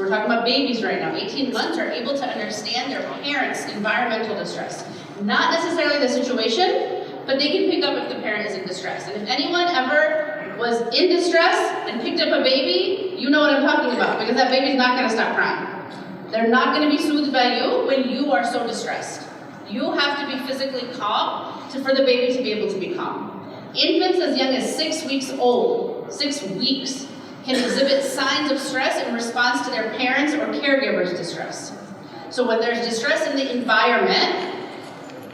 we're talking about babies right now, 18 months, are able to understand their parents' environmental distress. Not necessarily the situation, but they can pick up if the parent is in distress. And if anyone ever was in distress and picked up a baby, you know what I'm talking about, because that baby's not gonna stop crying. They're not gonna be soothed by you when you are so distressed. You have to be physically calm for the baby to be able to be calm. Infants as young as 6 weeks old, 6 weeks, can exhibit signs of stress in response to their parents' or caregivers' distress. So when there's distress in the environment,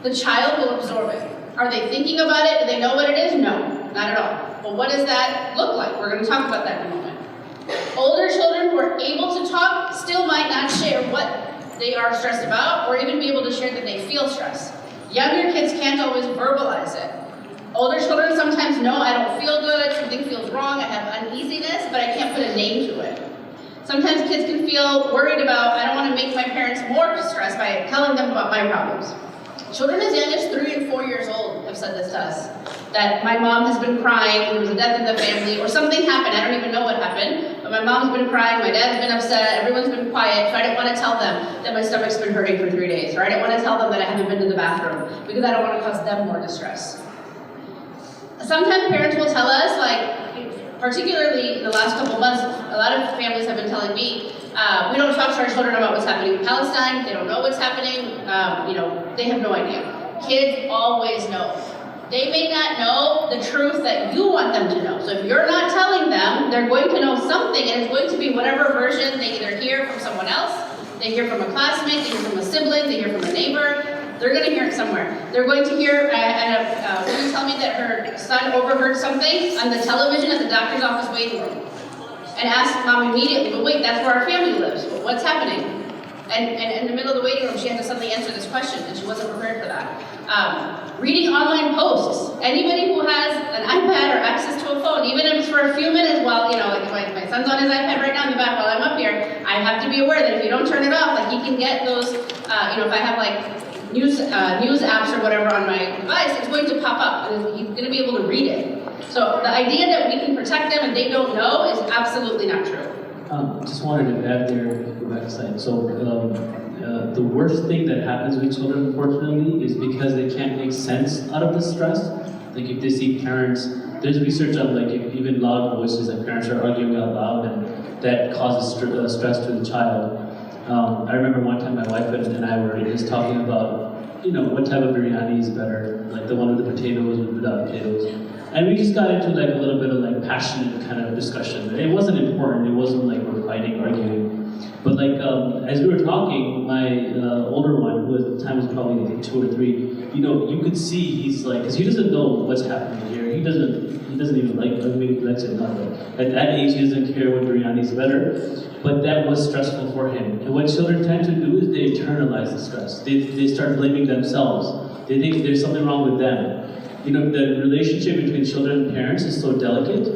the child will absorb it. Are they thinking about it? Do they know what it is? No, not at all. But what does that look like? We're going to talk about that in a moment. Older children who are able to talk still might not share what they are stressed about, or even be able to share that they feel stress. Younger kids can't always verbalize it. Older children sometimes know, I don't feel good, something feels wrong, I have uneasiness, but I can't put a name to it. Sometimes kids can feel worried about, I don't want to make my parents more stressed by telling them about my problems. Children as young as 3 and 4 years old have said this to us, that my mom has been crying, there was a death in the family, or something happened, I don't even know what happened, but my mom's been crying, my dad's been upset, everyone's been quiet, so I didn't want to tell them that my stomach's been hurting for 3 days, or I didn't want to tell them that I haven't been to the bathroom, because I don't want to cause them more distress. Sometimes parents will tell us, like, particularly in the last couple months, a lot of families have been telling me, we don't talk to our children about what's happening in Palestine, they don't know what's happening, they have no idea. Kids always know. They may not know the truth that you want them to know. So if you're not telling them, they're going to know something, and it's going to be whatever version they either hear from someone else, they hear from a classmate, they hear from a sibling, they hear from a neighbor. They're going to hear it somewhere. They're going to hear, a woman tell me that her son overheard something on the television at the doctor's office waiting room, and asked mom immediately, but wait, that's where our family lives. What's happening? And in the middle of the waiting room, she had to suddenly answer this question, and she wasn't prepared for that. Reading online posts. Anybody who has an iPad or access to a phone, even if it's for a few minutes while, like my son's on his iPad right now in the back while I'm up here, I have to be aware that if you don't turn it off, like he can get those, if I have like news apps or whatever on my device, it's going to pop up, and he's going to be able to read it. So the idea that we can protect them and they don't know is absolutely not true. Just wanted to add there, Rebecca Syed. So the worst thing that happens with children, unfortunately, is because they can't make sense out of the stress. Like if they see parents, there's research on like even loud voices, like parents are arguing out loud, and that causes stress to the child. I remember one time my wife and I were just talking about, what type of biryani is better, like the one with the potatoes or without potatoes. And we just got into like a little bit of like passionate kind of discussion. It wasn't important, it wasn't like we're fighting, arguing. But like, as we were talking, my older one, who at the time was probably I think 2 or 3, you could see he's like, because he doesn't know what's happening here. He doesn't even like, maybe he likes it not, but at that age he doesn't care what biryani is better. But that was stressful for him. And what children tend to do is they internalize the stress. They start blaming themselves. They think there's something wrong with them. The relationship between children and parents is so delicate.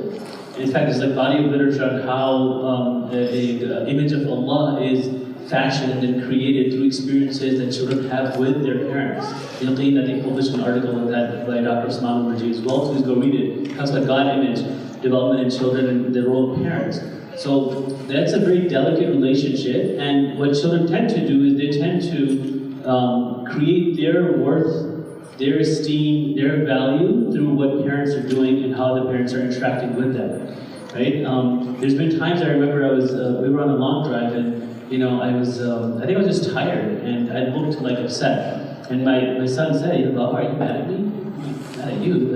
In fact, there's a body of literature on how an image of Allah is fashioned and created through experiences that children have with their parents. Yaqeen, I think, published an article on that by Dr. Usman Murji as well. Please go read it. It talks about God image, development in children, and the role of parents. So that's a very delicate relationship, and what children tend to do is they tend to create their worth, their esteem, their value through what parents are doing and how the parents are interacting with them, right? There's been times I remember we were on a long drive, and I think I was just tired, and I looked like upset, and my son said, Baba, are you mad at me? I'm mad at you,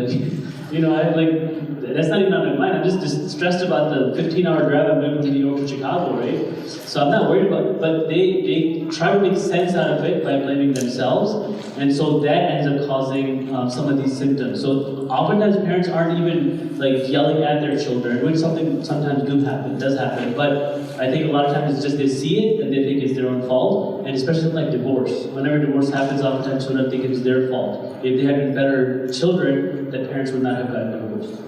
that's not even on my mind. I'm just stressed about the 15-hour drive I'm doing from New York to Chicago, right? So I'm not worried about it, but they try to make sense out of it by blaming themselves, and so that ends up causing some of these symptoms. So oftentimes parents aren't even like yelling at their children, which something sometimes does happen, but I think a lot of times it's just they see it and they think it's their own fault, and especially like divorce. Whenever divorce happens, oftentimes children think it's their fault. If they had been better children, the parents would not have gotten divorced.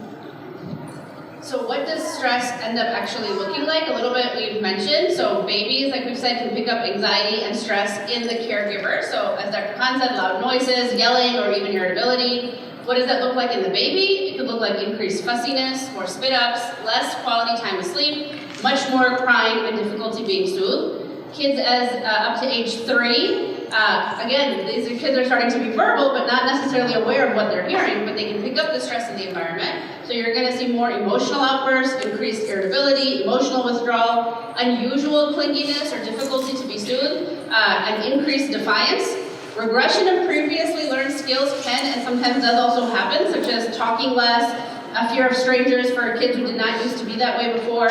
So what does stress end up actually looking like? A little bit we've mentioned. So babies, like we've said, can pick up anxiety and stress in the caregiver. So as Dr. Khan said, loud noises, yelling, or even irritability. What does that look like in the baby? It could look like increased fussiness, more spit-ups, less quality time of sleep, much more crying and difficulty being soothed. Kids as up to age 3, again, these kids are starting to be verbal, but not necessarily aware of what they're hearing, but they can pick up the stress in the environment. So you're going to see more emotional outbursts, increased irritability, emotional withdrawal, unusual clinginess or difficulty to be soothed, and increased defiance. Regression of previously learned skills can and sometimes does also happen, such as talking less, a fear of strangers for kids who did not used to be that way before,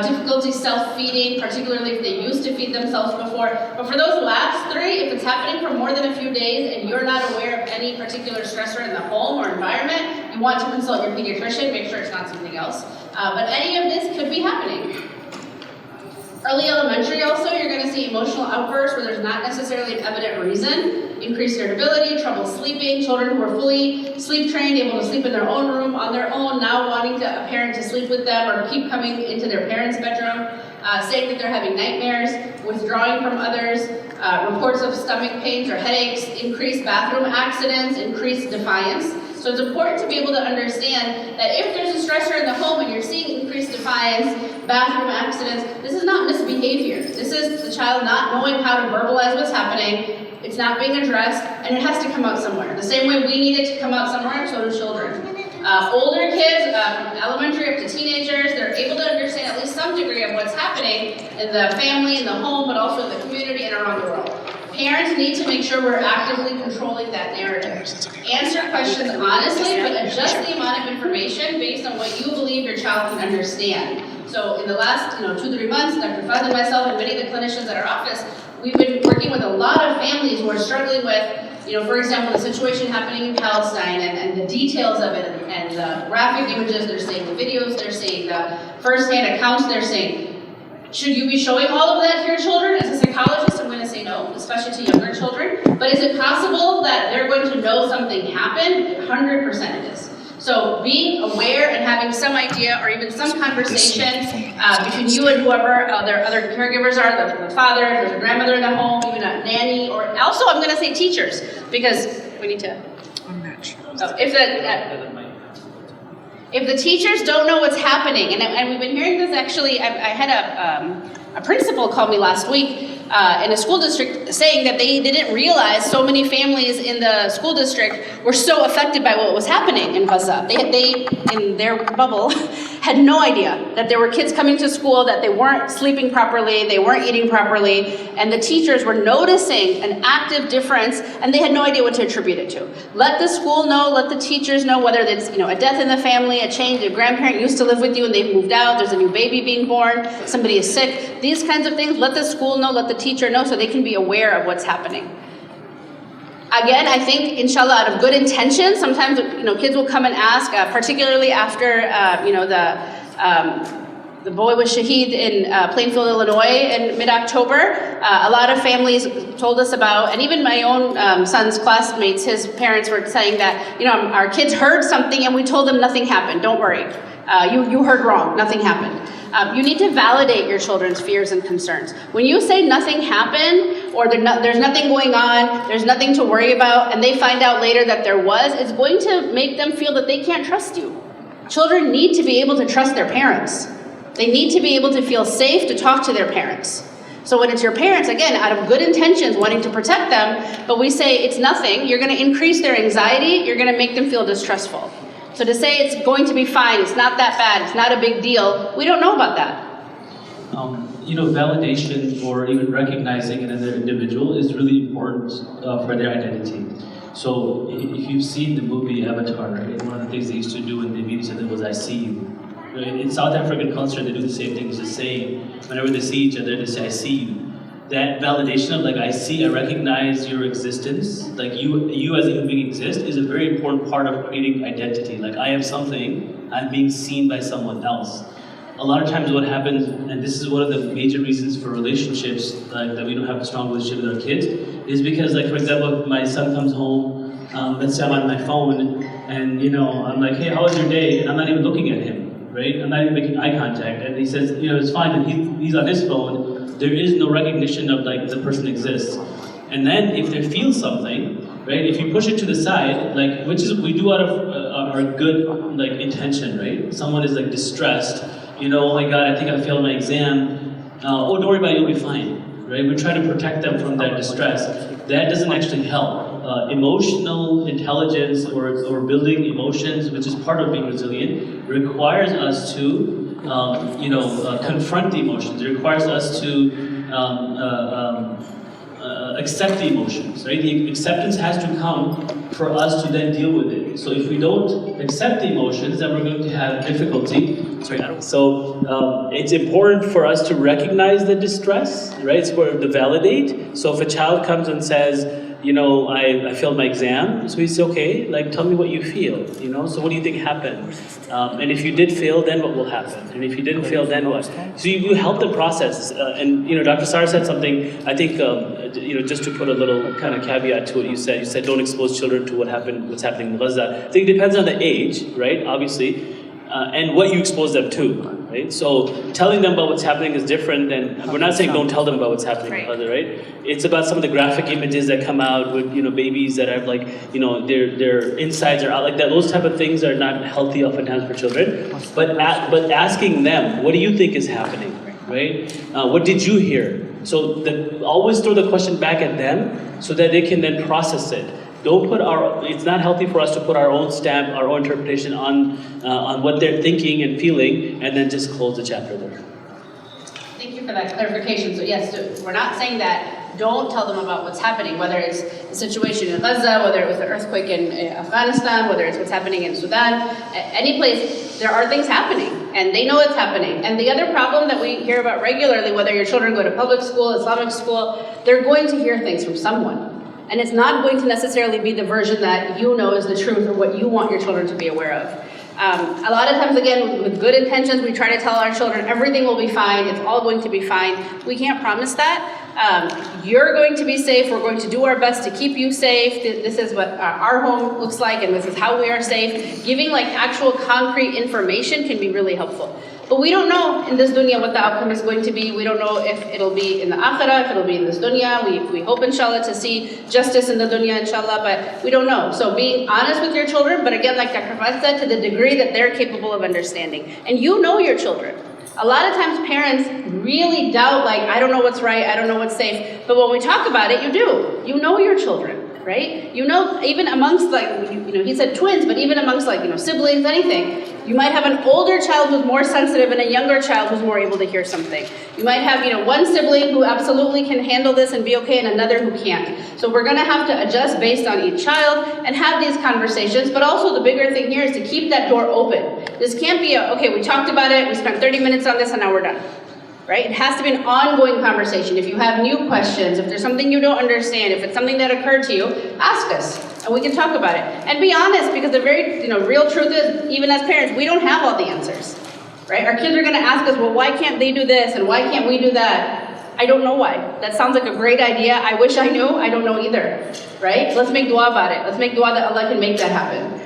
difficulty self-feeding, particularly if they used to feed themselves before. But for those last 3, if it's happening for more than a few days and you're not aware of any particular stressor in the home or environment, you want to consult your pediatrician, make sure it's not something else. But any of this could be happening. Early elementary also, you're going to see emotional outbursts where there's not necessarily an evident reason. Increased irritability, trouble sleeping, children who are fully sleep trained, able to sleep in their own room on their own, now wanting a parent to sleep with them or keep coming into their parents' bedroom, saying that they're having nightmares, withdrawing from others, reports of stomach pains or headaches, increased bathroom accidents, increased defiance. So it's important to be able to understand that if there's a stressor in the home and you're seeing increased defiance, bathroom accidents, this is not misbehavior. This is the child not knowing how to verbalize what's happening, it's not being addressed, and it has to come out somewhere. The same way we need it to come out somewhere, so do children. Older kids, from elementary up to teenagers, they're able to understand at least some degree of what's happening in the family, in the home, but also in the community and around the world. Parents need to make sure we're actively controlling that narrative. Answer questions honestly, but adjust the amount of information based on what you believe your child can understand. So in the last 2-3 months, Dr. Fahad and myself and many of the clinicians at our office, we've been working with a lot of families who are struggling with, for example, the situation happening in Palestine and the details of it and the graphic images they're seeing, the videos they're seeing, the first-hand accounts they're seeing. Should you be showing all of that to your children? As a psychologist, I'm going to say no, especially to younger children. But is it possible that they're going to know something happened? 100% it is. So being aware and having some idea or even some conversation between you and whoever their other caregivers are, the father, if there's a grandmother in the home, even a nanny, or also I'm going to say teachers, because we need to... If the teachers don't know what's happening, and we've been hearing this actually, I had a principal call me last week in a school district saying that they didn't realize so many families in the school district were so affected by what was happening in Gaza. They in their bubble, had no idea that there were kids coming to school, that they weren't sleeping properly, they weren't eating properly, and the teachers were noticing an active difference, and they had no idea what to attribute it to. Let the school know, let the teachers know, whether it's a death in the family, a change, a grandparent used to live with you and they've moved out, there's a new baby being born, somebody is sick, these kinds of things, let the school know, let the teacher know so they can be aware of what's happening. Again, I think, inshallah, out of good intention, sometimes kids will come and ask, particularly after the boy was shaheed in Plainfield, Illinois in mid-October. A lot of families told us about, and even my own son's classmates, his parents were saying that, our kids heard something and we told them nothing happened, don't worry. You heard wrong, nothing happened. You need to validate your children's fears and concerns. When you say nothing happened, or there's nothing going on, there's nothing to worry about, and they find out later that there was, it's going to make them feel that they can't trust you. Children need to be able to trust their parents. They need to be able to feel safe to talk to their parents. So when it's your parents, again, out of good intentions, wanting to protect them, but we say it's nothing, you're going to increase their anxiety, you're going to make them feel distrustful. So to say it's going to be fine, it's not that bad, it's not a big deal, we don't know about that. Validation or even recognizing another individual is really important for their identity. So if you've seen the movie Avatar, one of the things they used to do when they meet each other was, "I see you." In South African culture, they do the same thing, just saying, whenever they see each other, they say, "I see you." That validation of I recognize your existence, you as a human being exist, is a very important part of creating identity. I am something, I'm being seen by someone else. A lot of times what happens, and this is one of the major reasons for relationships, that we don't have a strong relationship with our kids, is because, for example, if my son comes home, let's say I'm on my phone, and I'm like, "Hey, how was your day?" And I'm not even looking at him, right? I'm not even making eye contact, and he says, "It's fine," and he's on his phone. There is no recognition of the person exists. And then if they feel something, right, if you push it to the side, which is we do out of our good intention, right? Someone is distressed, you know, oh my God, I think I failed my exam. Oh, don't worry about it, you'll be fine. Right? We try to protect them from that distress. That doesn't actually help. Emotional intelligence or building emotions, which is part of being resilient, requires us to confront the emotions. It requires us to accept the emotions, right? The acceptance has to come for us to then deal with it. So if we don't accept the emotions, then we're going to have difficulty. So it's important for us to recognize the distress, right? It's for to validate. So if a child comes and says, you know, I failed my exam, so we say, okay, like tell me what you feel, you know, so what do you think happened? And if you did fail, then what will happen? And if you didn't fail, then what? So you help the process. And you know, Dr. Sar said something, I think, you know, just to put a little kind of caveat to what you said don't expose children to what's happening in Gaza. I think it depends on the age, right, obviously, and what you expose them to, right? So telling them about what's happening is different than, we're not saying don't tell them about what's happening in Gaza, right? It's about some of the graphic images that come out with, you know, babies that have like, you know, their insides are out like that. Those type of things are not healthy oftentimes for children. But asking them, what do you think is happening, right? What did you hear? So always throw the question back at them so that they can then process it. Don't put it's not healthy for us to put our own stamp, our own interpretation on what they're thinking and feeling, and then just close the chapter there. Thank you for that clarification. So yes, we're not saying that don't tell them about what's happening, whether it's the situation in Gaza, whether it was the earthquake in Afghanistan, whether it's what's happening in Sudan, any place, there are things happening, and they know it's happening. And the other problem that we hear about regularly, whether your children go to public school, Islamic school, they're going to hear things from someone. And it's not going to necessarily be the version that you know is the truth or what you want your children to be aware of. A lot of times, again, with good intentions, we try to tell our children everything will be fine, it's all going to be fine. We can't promise that. You're going to be safe, we're going to do our best to keep you safe. This is what our home looks like, and this is how we are safe. Giving like actual concrete information can be really helpful. But we don't know in this dunya what the outcome is going to be. We don't know if it'll be in the akhirah, if it'll be in this dunya. We hope, inshallah, to see justice in the dunya, inshallah, but we don't know. So being honest with your children, but again, like Dr. Fahad said, to the degree that they're capable of understanding. And you know your children. A lot of times parents really doubt, like, I don't know what's right, I don't know what's safe. But when we talk about it, you do. You know your children. Right? You know, even amongst like, you know, he said twins, but even amongst like, you know, siblings, anything, you might have an older child who's more sensitive and a younger child who's more able to hear something. You might have, you know, one sibling who absolutely can handle this and be okay and another who can't. So we're gonna have to adjust based on each child and have these conversations, but also the bigger thing here is to keep that door open. This can't be okay, we talked about it, we spent 30 minutes on this and now we're done. Right? It has to be an ongoing conversation. If you have new questions, if there's something you don't understand, if it's something that occurred to you, ask us and we can talk about it. And be honest, because the very, you know, real truth is, even as parents, we don't have all the answers. Right? Our kids are going to ask us, well, why can't they do this and why can't we do that? I don't know why. That sounds like a great idea. I wish I knew. I don't know either. Right? Let's make dua about it. Let's make dua that Allah can make that happen.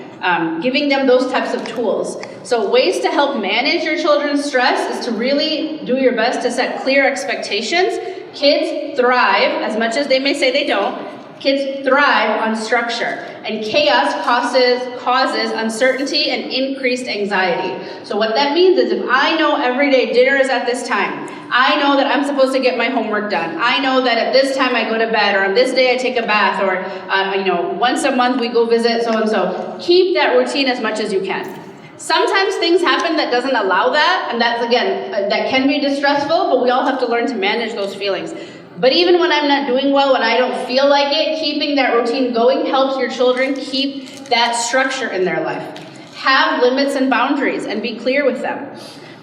Giving them those types of tools. So ways to help manage your children's stress is to really do your best to set clear expectations. Kids thrive, as much as they may say they don't, kids thrive on structure. And chaos causes uncertainty and increased anxiety. So what that means is if I know every day dinner is at this time, I know that I'm supposed to get my homework done. I know that at this time I go to bed, or on this day I take a bath, or you know, once a month we go visit so-and-so. Keep that routine as much as you can. Sometimes things happen that doesn't allow that, and that's, again, that can be distressful, but we all have to learn to manage those feelings. But even when I'm not doing well, when I don't feel like it, keeping that routine going helps your children keep that structure in their life. Have limits and boundaries and be clear with them.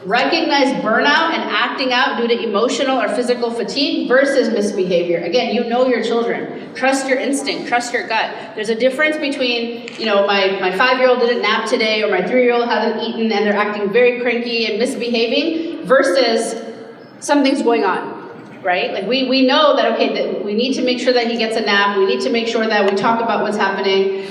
Recognize burnout and acting out due to emotional or physical fatigue versus misbehavior. Again, you know your children. Trust your instinct, trust your gut. There's a difference between, you know, my 5-year-old didn't nap today, or my 3-year-old hasn't eaten and they're acting very cranky and misbehaving, versus something's going on. Right? Like we know that, okay, that we need to make sure that he gets a nap, we need to make sure that we talk about what's happening,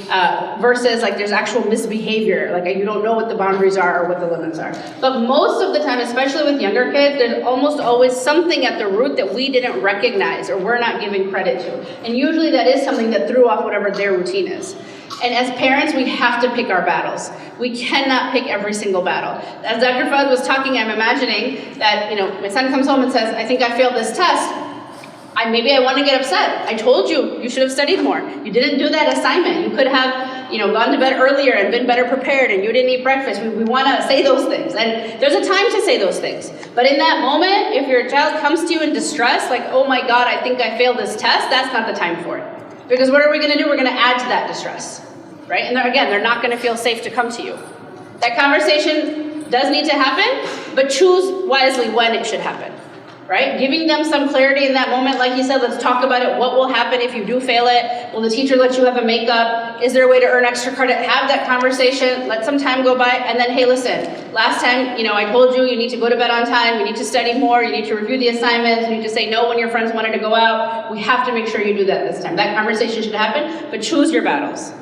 versus like there's actual misbehavior, like you don't know what the boundaries are or what the limits are. But most of the time, especially with younger kids, there's almost always something at the root that we didn't recognize or we're not giving credit to. And usually that is something that threw off whatever their routine is. And as parents, we have to pick our battles. We cannot pick every single battle. As Dr. Fahad was talking, I'm imagining that, my son comes home and says, I think I failed this test. Maybe I want to get upset. I told you, you should have studied more. You didn't do that assignment. You could have, gone to bed earlier and been better prepared, and you didn't eat breakfast. We want to say those things, and there's a time to say those things. But in that moment, if your child comes to you in distress, like, oh my God, I think I failed this test, that's not the time for it. Because what are we going to do? We're going to add to that distress, right? And again, they're not going to feel safe to come to you. That conversation does need to happen, but choose wisely when it should happen. Right? Giving them some clarity in that moment, like you said, let's talk about it. What will happen if you do fail it? Will the teacher let you have a makeup? Is there a way to earn extra credit? Have that conversation, let some time go by, and then, hey, listen, last time, I told you, you need to go to bed on time, you need to study more, you need to review the assignments, you need to say no when your friends wanted to go out. We have to make sure you do that this time. That conversation should happen, but choose your battles.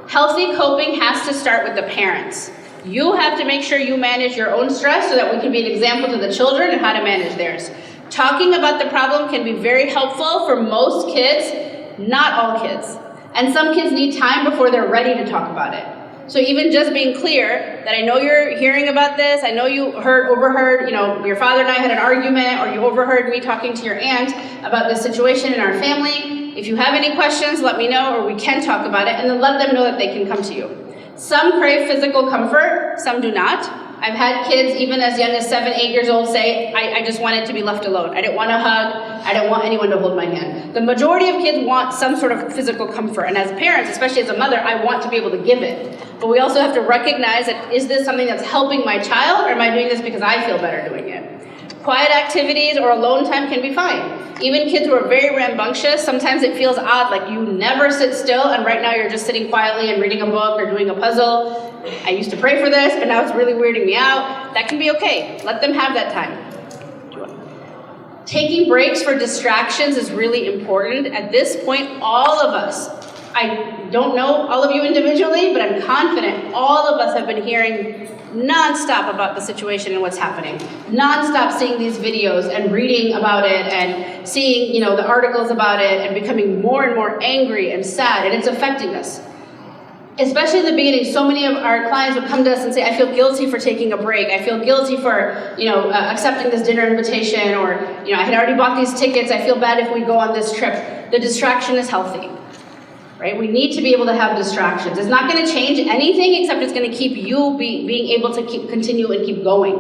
Healthy coping has to start with the parents. You have to make sure you manage your own stress so that we can be an example to the children and how to manage theirs. Talking about the problem can be very helpful for most kids, not all kids. And some kids need time before they're ready to talk about it. So even just being clear that I know you're hearing about this, I know you overheard, your father and I had an argument, or you overheard me talking to your aunt about this situation in our family. If you have any questions, let me know, or we can talk about it, and then let them know that they can come to you. Some crave physical comfort, some do not. I've had kids even as young as 7, 8 years old say, I just wanted to be left alone. I didn't want a hug, I didn't want anyone to hold my hand. The majority of kids want some sort of physical comfort, and as parents, especially as a mother, I want to be able to give it. But we also have to recognize that, is this something that's helping my child, or am I doing this because I feel better doing it? Quiet activities or alone time can be fine. Even kids who are very rambunctious, sometimes it feels odd, like you never sit still, and right now you're just sitting quietly and reading a book or doing a puzzle. I used to pray for this, but now it's really weirding me out. That can be okay. Let them have that time. Taking breaks for distractions is really important. At this point, all of us, I don't know all of you individually, but I'm confident all of us have been hearing nonstop about the situation and what's happening. Nonstop seeing these videos and reading about it and seeing, the articles about it and becoming more and more angry and sad, and it's affecting us. Especially in the beginning, so many of our clients would come to us and say, I feel guilty for taking a break. I feel guilty for, accepting this dinner invitation, or, I had already bought these tickets. I feel bad if we go on this trip. The distraction is healthy. Right? We need to be able to have distractions. It's not going to change anything, except it's going to keep you being able to continue and keep going.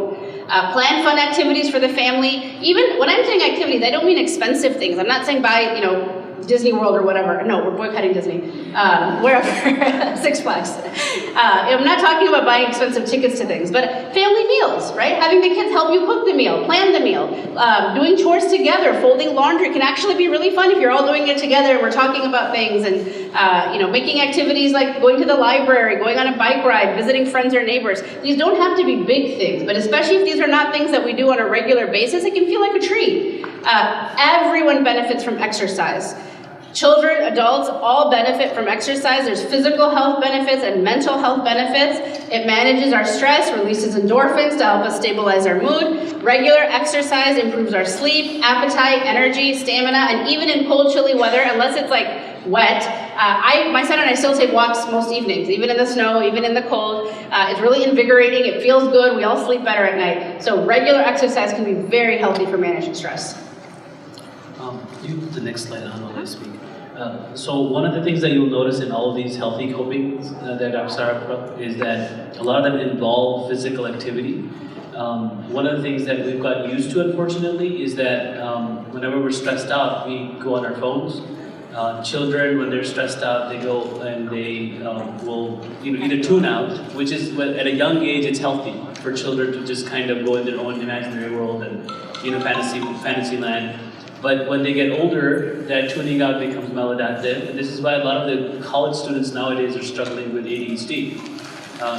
Plan fun activities for the family. Even when I'm saying activities, I don't mean expensive things. I'm not saying buy, Disney World or whatever. No, we're boycotting Disney. Wherever, Six Flags. I'm not talking about buying expensive tickets to things, but family meals, right? Having the kids help you cook the meal, plan the meal, doing chores together, folding laundry can actually be really fun if you're all doing it together and we're talking about things, and making activities like going to the library, going on a bike ride, visiting friends or neighbors. These don't have to be big things, but especially if these are not things that we do on a regular basis, it can feel like a treat. Everyone benefits from exercise. Children, adults, all benefit from exercise. There's physical health benefits and mental health benefits. It manages our stress, releases endorphins to help us stabilize our mood. Regular exercise improves our sleep, appetite, energy, stamina, and even in cold, chilly weather, unless it's like wet. My son and I still take walks most evenings, even in the snow, even in the cold. It's really invigorating. It feels good. We all sleep better at night. So regular exercise can be very healthy for managing stress. You put the next slide on while I speak. So one of the things that you'll notice in all of these healthy coping that Dr. Sarah put up is that a lot of them involve physical activity. One of the things that we've got used to, unfortunately, is that whenever we're stressed out, we go on our phones. Children, when they're stressed out, they go and they will either tune out, which is, at a young age, it's healthy for children to just kind of go in their own imaginary world and fantasy land. But when they get older, that tuning out becomes maladaptive, and this is why a lot of the college students nowadays are struggling with ADHD.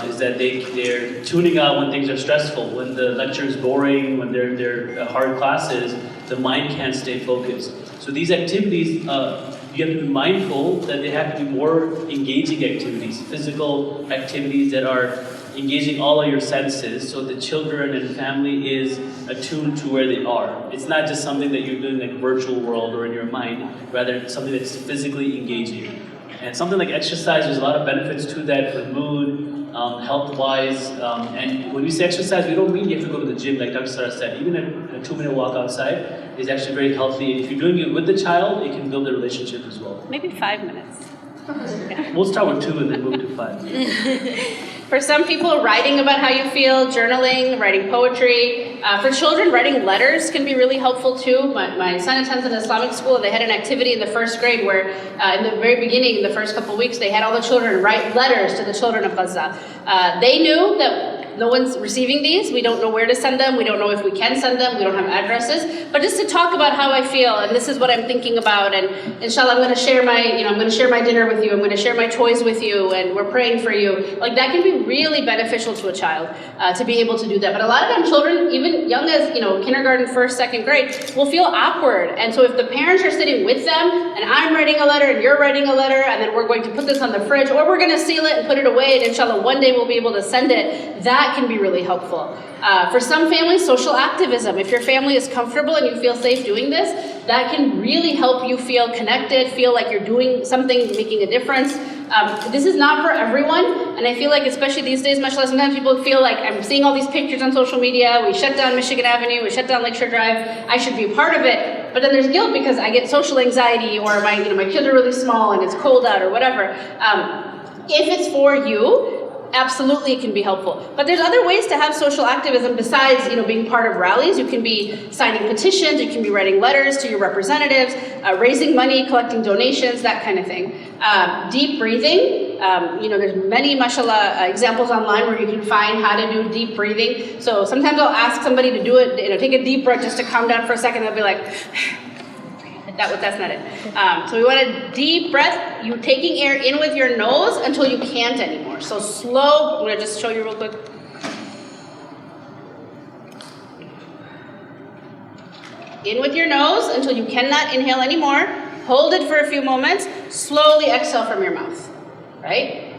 Is that they're tuning out when things are stressful, when the lecture is boring, when they're hard classes, the mind can't stay focused. So these activities, you have to be mindful that they have to be more engaging activities, physical activities that are engaging all of your senses, so the children and family is attuned to where they are. It's not just something that you're doing like virtual world or in your mind, rather it's something that's physically engaging. And something like exercise, there's a lot of benefits to that for mood, health-wise. And when we say exercise, we don't mean you have to go to the gym, like Dr. Sarah said. Even a 2-minute walk outside is actually very healthy. And if you're doing it with the child, it can build a relationship as well. Maybe 5 minutes. We'll start with 2 and then move to 5. For some people, writing about how you feel, journaling, writing poetry. For children, writing letters can be really helpful too. My son attends an Islamic school, and they had an activity in the first grade where in the very beginning, in the first couple of weeks, they had all the children write letters to the children of Gaza. They knew that no one's receiving these. We don't know where to send them. We don't know if we can send them. We don't have addresses. But just to talk about how I feel, and this is what I'm thinking about, and inshallah, I'm going to share my dinner with you. I'm going to share my toys with you, and we're praying for you. Like, that can be really beneficial to a child to be able to do that. But a lot of times, children, even young as kindergarten, first, second grade, will feel awkward. And so if the parents are sitting with them, and I'm writing a letter, and you're writing a letter, and then we're going to put this on the fridge, or we're going to seal it and put it away, and inshallah, one day we'll be able to send it. That can be really helpful. For some families, social activism. If your family is comfortable and you feel safe doing this, that can really help you feel connected, feel like you're doing something, making a difference. This is not for everyone, and I feel like, especially these days, mashallah, sometimes people feel like, I'm seeing all these pictures on social media, we shut down Michigan Avenue, we shut down Lakeshore Drive, I should be a part of it, but then there's guilt because I get social anxiety, or my kids are really small and it's cold out, or whatever. If it's for you, absolutely it can be helpful. But there's other ways to have social activism besides being part of rallies. You can be signing petitions, you can be writing letters to your representatives, raising money, collecting donations, that kind of thing. Deep breathing. There's many, mashallah, examples online where you can find how to do deep breathing. So sometimes I'll ask somebody to do it, take a deep breath just to calm down for a second. They'll be like, that's not it. So we want a deep breath. You taking air in with your nose until you can't anymore. So slow. I'm going to just show you real quick. In with your nose until you cannot inhale anymore. Hold it for a few moments. Slowly exhale from your mouth. Right?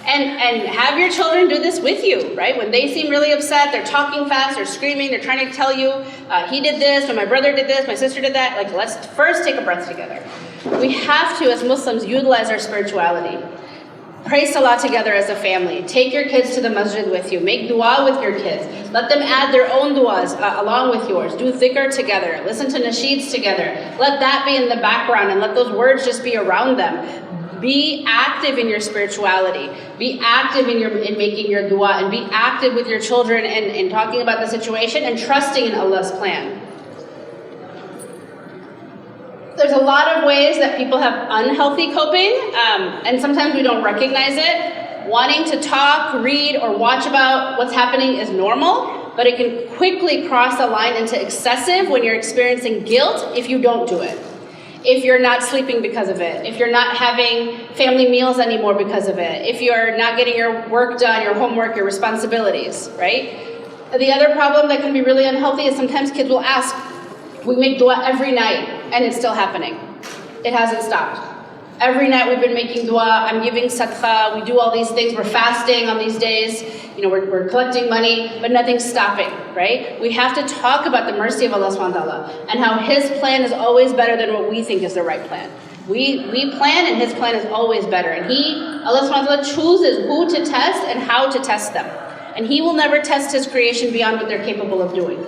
And have your children do this with you, right? When they seem really upset, they're talking fast, they're screaming, they're trying to tell you, he did this, or my brother did this, my sister did that. Like, let's first take a breath together. We have to, as Muslims, utilize our spirituality. Pray salah together as a family. Take your kids to the masjid with you. Make dua with your kids. Let them add their own duas along with yours. Do dhikr together. Listen to nasheeds together. Let that be in the background and let those words just be around them. Be active in your spirituality. Be active in making your dua, and be active with your children and talking about the situation and trusting in Allah's plan. There's a lot of ways that people have unhealthy coping, and sometimes we don't recognize it. Wanting to talk, read, or watch about what's happening is normal, but it can quickly cross a line into excessive when you're experiencing guilt if you don't do it. If you're not sleeping because of it, if you're not having family meals anymore because of it, if you're not getting your work done, your homework, your responsibilities, right? The other problem that can be really unhealthy is sometimes kids will ask, we make dua every night, and it's still happening. It hasn't stopped. Every night we've been making dua, I'm giving sadaqah, we do all these things, we're fasting on these days, we're collecting money, but nothing's stopping, right? We have to talk about the mercy of Allah subhanahu wa ta'ala and how His plan is always better than what we think is the right plan. We plan, and His plan is always better. And Allah subhanahu wa ta'ala chooses who to test and how to test them. And He will never test His creation beyond what they're capable of doing.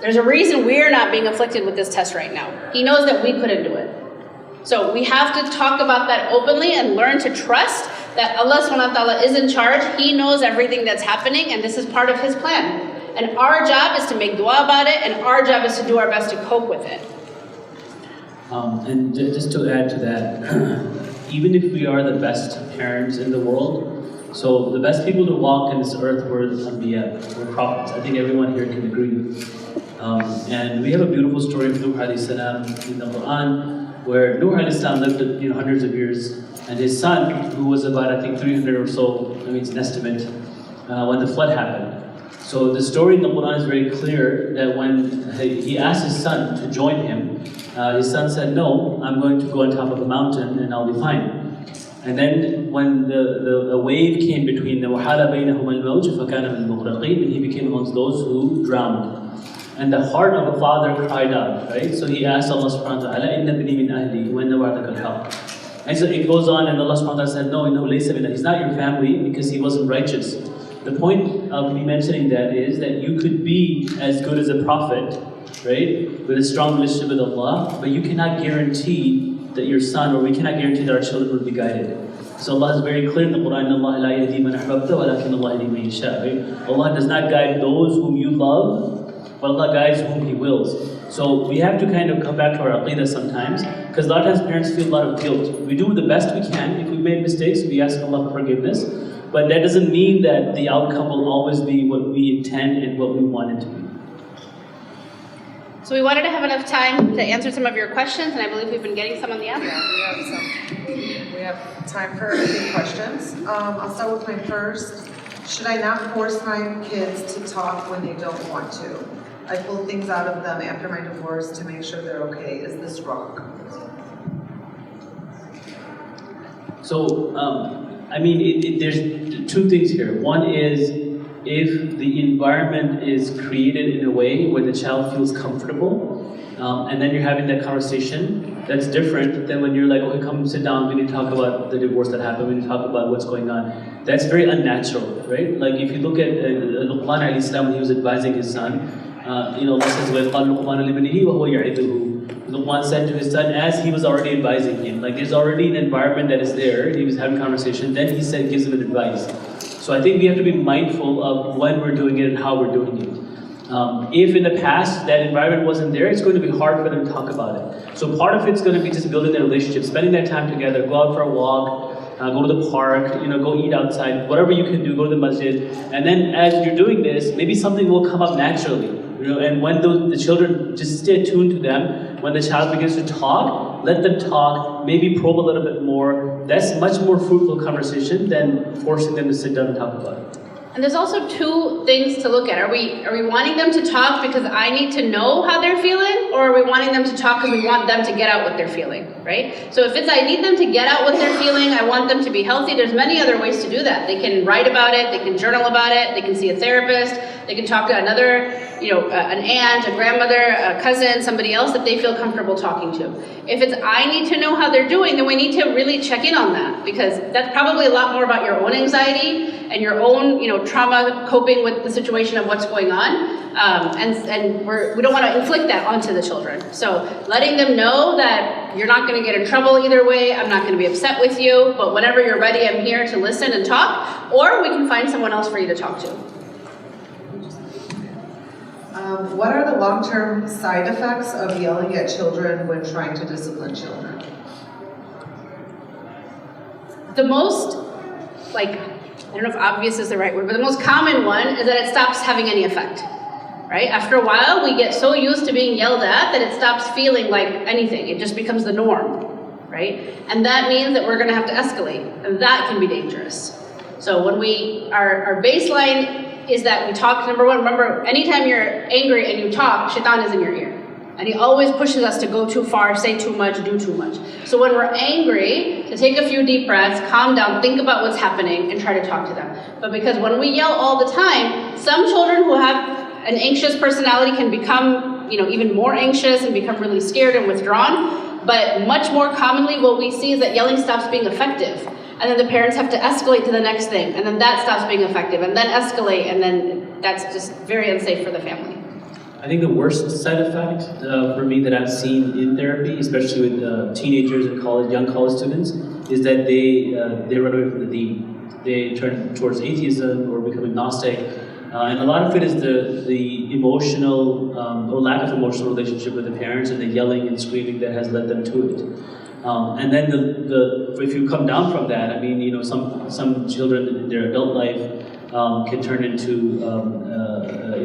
There's a reason we're not being afflicted with this test right now. He knows that we couldn't do it. So we have to talk about that openly and learn to trust that Allah subhanahu wa ta'ala is in charge. He knows everything that's happening, and this is part of His plan. And our job is to make dua about it, and our job is to do our best to cope with it. And just to add to that, even if we are the best parents in the world, so the best people to walk in this earth were the Anbiya, were prophets. I think everyone here can agree. And we have a beautiful story of Nuh alayhi salam in the Quran, where Nuh alayhi salam lived hundreds of years, and his son, who was about, I think, 300 or so, it's an estimate, when the flood happened. So the story in the Quran is very clear that when he asked his son to join him, his son said, no, I'm going to go on top of a mountain and I'll be fine. And then when the wave came between them, وَحَالَ بَيْنَهُمَا الْمَوْجُ فَكَانَ مِنَ الْمُغْرَقِينَ, and he became amongst those who drowned. And the heart of a father cried out, right? So he asked Allah subhanahu wa ta'ala, Inna bini min ahli, wa inna wa'daka al-haq. And so it goes on, and Allah subhanahu wa ta'ala said, no, laysa minna. He's not your family because he wasn't righteous. The point of me mentioning that is that you could be as good as a prophet, right? With a strong relationship with Allah, but you cannot guarantee that your son, or we cannot guarantee that our children will be guided. So Allah is very clear in the Quran, Allah la yahdi man ahbabta walakin Allah yahdi man yasha, right? Allah does not guide those whom you love, but Allah guides whom He wills. So we have to kind of come back to our aqidah sometimes, because a lot of times parents feel a lot of guilt. We do the best we can. If we made mistakes, we ask Allah for forgiveness, but that doesn't mean that the outcome will always be what we intend and what we want it to be. So we wanted to have enough time to answer some of your questions, and I believe we've been getting some on the app. We have time for a few questions. I'll start with my first. Should I not force my kids to talk when they don't want to? I pull things out of them after my divorce to make sure they're okay. Is this wrong? So, I mean, there's two things here. One is, if the environment is created in a way where the child feels comfortable, and then you're having that conversation, that's different than when you're like, okay, come sit down, we need to talk about the divorce that happened, we need to talk about what's going on. That's very unnatural, right? Like if you look at Luqman alayhi salam, when he was advising his son, Allah says, Luqman said to his son as he was already advising him. Like there's already an environment that is there, he was having conversation, then he said, gives him an advice. So I think we have to be mindful of when we're doing it and how we're doing it. If in the past that environment wasn't there, it's going to be hard for them to talk about it. So part of it's going to be just building their relationship, spending that time together, go out for a walk, go to the park, go eat outside, whatever you can do, go to the masjid. And then as you're doing this, maybe something will come up naturally. And when the children, just stay tuned to them. When the child begins to talk, let them talk, maybe probe a little bit more. That's much more fruitful conversation than forcing them to sit down and talk about it. And there's also two things to look at. Are we wanting them to talk because I need to know how they're feeling, or are we wanting them to talk because we want them to get out what they're feeling, right? So if it's I need them to get out what they're feeling, I want them to be healthy, there's many other ways to do that. They can write about it, they can journal about it, they can see a therapist, they can talk to another, an aunt, a grandmother, a cousin, somebody else that they feel comfortable talking to. If it's I need to know how they're doing, then we need to really check in on that, because that's probably a lot more about your own anxiety and your own, trauma, coping with the situation of what's going on, and we don't want to inflict that onto the children. So letting them know that you're not going to get in trouble either way, I'm not going to be upset with you, but whenever you're ready, I'm here to listen and talk, or we can find someone else for you to talk to. What are the long-term side effects of yelling at children when trying to discipline children? The most, I don't know if obvious is the right word, but the most common one is that it stops having any effect, right? After a while, we get so used to being yelled at that it stops feeling like anything. It just becomes the norm, right? And that means that we're gonna have to escalate, and that can be dangerous. So when our baseline is that we talk, number one, remember, anytime you're angry and you talk, shaitan is in your ear. And he always pushes us to go too far, say too much, do too much. So when we're angry, to take a few deep breaths, calm down, think about what's happening, and try to talk to them. But because when we yell all the time, some children who have an anxious personality can become, even more anxious and become really scared and withdrawn. But much more commonly, what we see is that yelling stops being effective. And then the parents have to escalate to the next thing, and then that stops being effective, and then escalate, and then that's just very unsafe for the family. I think the worst side effect for me that I've seen in therapy, especially with teenagers and young college students, is that they run away from the deen. They turn towards atheism or become agnostic, and a lot of it is the emotional or lack of emotional relationship with the parents, and the yelling and screaming that has led them to it. And then if you come down from that, I mean, some children in their adult life can turn into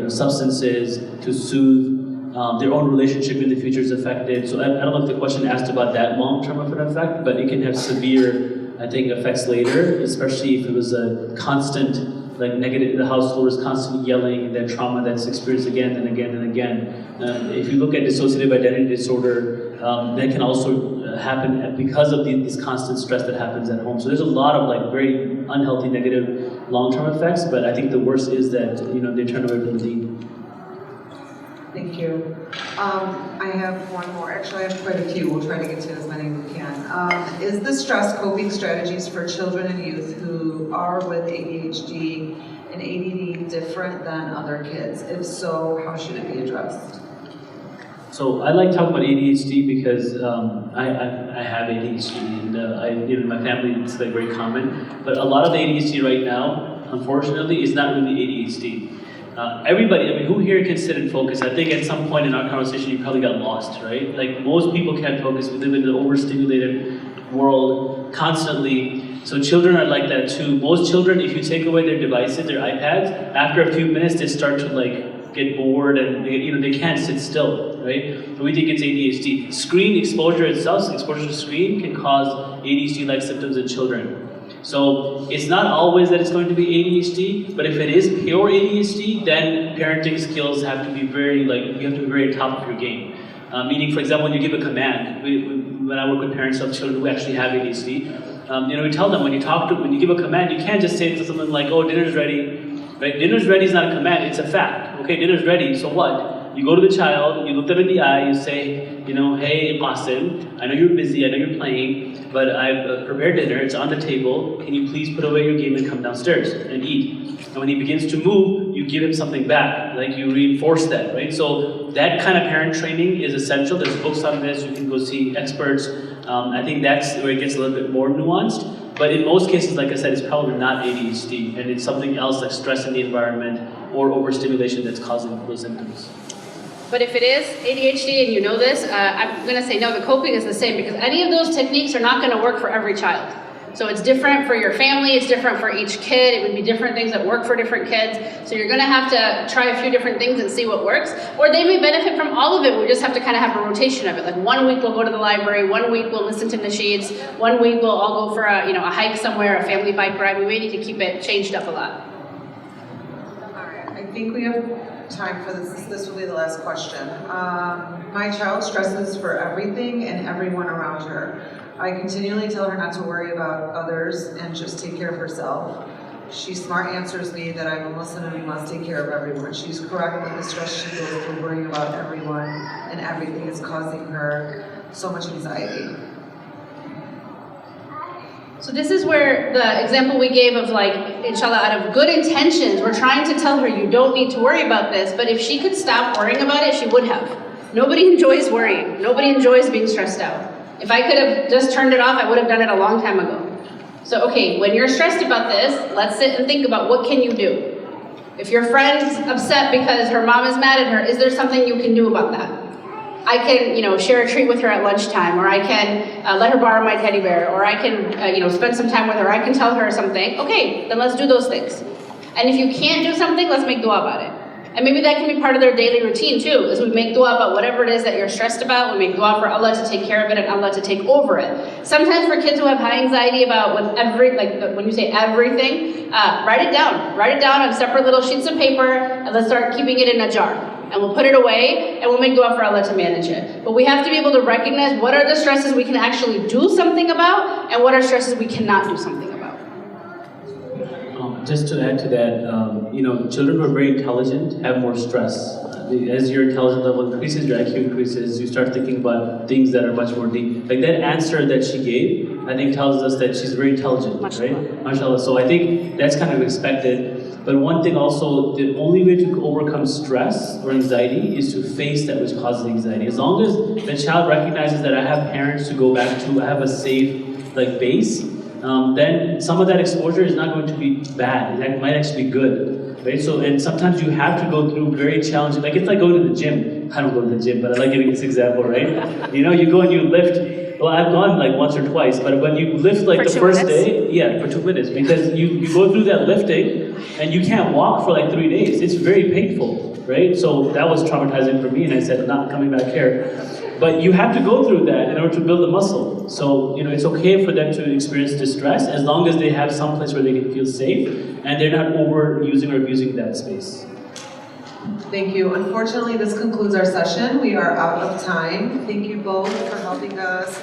substances to soothe their own relationship in the future is affected. So I don't know if the question asked about that long-term of an effect, but it can have severe, I think, effects later, especially if it was a constant, negative, the household is constantly yelling, and that trauma that's experienced again and again and again. If you look at dissociative identity disorder, that can also happen because of this constant stress that happens at home. So there's a lot of very unhealthy, negative long-term effects, but I think the worst is that they turn away from the deen. Thank you. I have one more. Actually, I have quite a few. We'll try to get to as many as we can. Is the stress coping strategies for children and youth who are with ADHD and ADD different than other kids? If so, how should it be addressed? So I like talking about ADHD because I have ADHD, and my family it's like very common. But a lot of the ADHD right now, unfortunately, is not really ADHD. Everybody, I mean, who here can sit and focus? I think at some point in our conversation you probably got lost, right? Like most people can't focus. We live in an overstimulated world constantly. So children are like that too. Most children, if you take away their devices, their iPads, after a few minutes they start to like get bored and they can't sit still, right? So we think it's ADHD. Screen exposure itself, exposure to screen can cause ADHD-like symptoms in children. So it's not always that it's going to be ADHD, but if it is pure ADHD, then parenting skills have to be you have to be very top of your game. Meaning, for example, when you give a command, when I work with parents of children who actually have ADHD, we tell them when you give a command, you can't just say to someone like, oh, dinner's ready, right? Dinner's ready is not a command, it's a fact. Okay, dinner's ready, so what? You go to the child, you look them in the eye, you say, hey, Qasim, I know you're busy, I know you're playing, but I've prepared dinner, it's on the table, can you please put away your game and come downstairs and eat? And when he begins to move, you give him something back, like you reinforce that, right? So that kind of parent training is essential. There's books on this, you can go see experts. I think that's where it gets a little bit more nuanced. But in most cases, like I said, it's probably not ADHD, and it's something else like stress in the environment or overstimulation that's causing those symptoms. But if it is ADHD and you know this, I'm going to say no, the coping is the same because any of those techniques are not going to work for every child. So it's different for your family, it's different for each kid, it would be different things that work for different kids. So you're going to have to try a few different things and see what works. Or they may benefit from all of it, we just have to kind of have a rotation of it. Like 1 week we'll go to the library, 1 week we'll listen to nasheeds, 1 week we'll all go for a hike somewhere, a family bike ride. We may need to keep it changed up a lot. Alright, I think we have time for this. This will be the last question. My child stresses for everything and everyone around her. I continually tell her not to worry about others and just take care of herself. She smart answers me that I'm a Muslim and we must take care of everyone. She's correct with the stress she goes through worrying about everyone and everything is causing her so much anxiety. So this is where the example we gave of like, inshallah, out of good intentions, we're trying to tell her you don't need to worry about this, but if she could stop worrying about it, she would have. Nobody enjoys worrying. Nobody enjoys being stressed out. If I could have just turned it off, I would have done it a long time ago. So, okay, when you're stressed about this, let's sit and think about what can you do. If your friend's upset because her mom is mad at her, is there something you can do about that? I can, share a treat with her at lunchtime, or I can let her borrow my teddy bear, or I can, spend some time with her, I can tell her something. Okay, then let's do those things. And if you can't do something, let's make dua about it. And maybe that can be part of their daily routine too, is we make dua about whatever it is that you're stressed about, we make dua for Allah to take care of it and Allah to take over it. Sometimes for kids who have high anxiety about when you say everything, write it down. Write it down on separate little sheets of paper and let's start keeping it in a jar. And we'll put it away and we'll make dua for Allah to manage it. But we have to be able to recognize what are the stresses we can actually do something about and what are stresses we cannot do something about. Just to add to that, children who are very intelligent have more stress. As your intelligence level increases, your IQ increases, you start thinking about things that are much more deep. Like that answer that she gave, I think tells us that she's very intelligent, right? MashaAllah. So I think that's kind of expected. But one thing also, the only way to overcome stress or anxiety is to face that which causes anxiety. As long as the child recognizes that I have parents to go back to, I have a safe base, then some of that exposure is not going to be bad. It might actually be good, right? So, and sometimes you have to go through very challenging, it's like going to the gym. I don't go to the gym, but I like giving this example, right? You go and you lift. Well, I've gone once or twice, but when you lift the first day, yeah, for 2 minutes, because you go through that lifting and you can't walk for 3 days. It's very painful, right? So that was traumatizing for me, and I said, I'm not coming back here. But you have to go through that in order to build the muscle. So, it's okay for them to experience distress as long as they have some place where they can feel safe and they're not overusing or abusing that space. Thank you. Unfortunately, this concludes our session. We are out of time. Thank you both for helping us